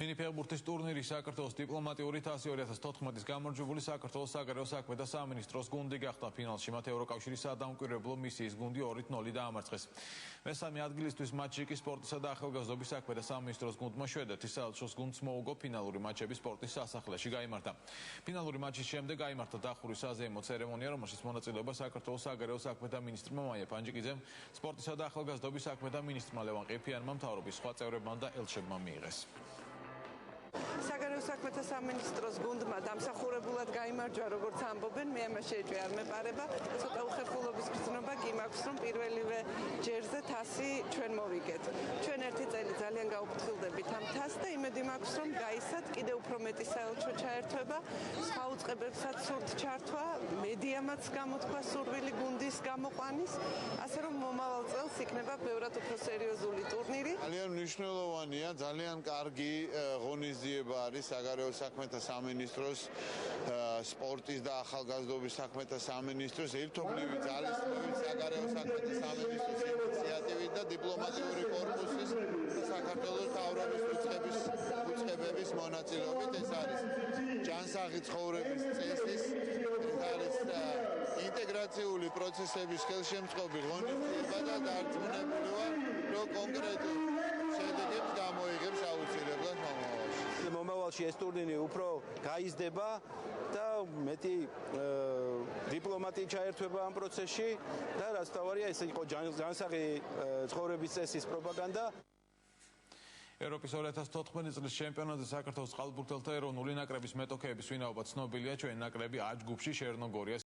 მინიფეხბურთის ტურნირი საქართველოს დიპლომატიური თასი 2014-ის გამარჯვებული საქართველოს საგარეო საქმეთა სამინისტროს გუნდი გახდა. ფინალში მათ ევროკავშირის სადამკვირვებლო მისიის გუნდი 2-0 დაამარცხეს. მესამე ადგილისთვის მატჩი კი სპორტისა და ახალგაზრდობის საქმეთა სამინისტროს გუნდმა შვედეთის საელჩოს გუნდს მოუგო. ფინალური მატჩები სპორტის სასახლეში გაიმართა. ფინალური მატჩის შემდეგ გაიმართა დახურვის საზეიმო ცერემონია, რომელშიც მონაწილეობა საქართველოს საგარეო საქმეთა მინისტრმა მაია პანჯიკიძემ, სპორტისა და ახალგაზრდობის საქმეთა მინისტრმა ლევან ყიფიანმა, მთავრობის სხვა წევრებმა და ელჩებმა მიიღეს. საგარეო საქმეთა სამინისტროს გუნდმა დამსახურებულად გაიმარჯვა, როგორც ამბობენ, მე ამას შეეჭვია არ მეპარება. ცოტა უხერხულობის გრძნობა კი მაქვს, რომ პირველივე ჯერზე თასი ჩვენ მოვიგეთ. ჩვენ ერთი წელი ძალიან გაუფრთხილდებით ამ თასს და იმედი მაქვს, რომ გაისად კიდევ უფრო მეტი საელჩო ჩაერთვება, სხვა უწყებებსაც სურთ ჩართვა, მედიამაც გამოთქვა სურვილი გუნდის გამოყვანის, ასე რომ მომავალ წელს იქნება ბევრად უფრო სერიოზული ტურნირი. ძალიან მნიშვნელოვანია, ძალიან კარგი ღონისძიება არის საგარეო საქმეთა სამინისტროს, სპორტის და ახალგაზრდობის საქმეთა სამინისტროს ერთობლივი ძალისხმევით საგარეო საქმეთა სამინისტროს ინიციატივით და დიპლომატიური კორპუსის და საქართველოს მთავრობის უწყებების მონაწილეობით. ეს არის ჯანსაღი ცხოვრების წესის, ეს არის ინტეგრაციული პროცესების ხელშემწყობი ღონისძიება და დარწმუნებული ვარ, რომ კონკრეტულ შედეგებს გამოიღებს აუცილებლად მომავალში. მომავალში ეს ტურნირი უფრო გაიზრდება და მეტი დიპლომატი ჩაერთვება ამ პროცესში და რაც თავარია, ეს იყო ჯანსაღი ცხოვრების წესის პროპაგანდა. ევროპის 2014 წლის ჩემპიონატზე საქართველოს წყალბურთელთა ეროვნული ნაკრების მეტოქეების ვინაობა ცნობილია. ჩვენი ნაკრები A ჯგუფში შერნოგორიას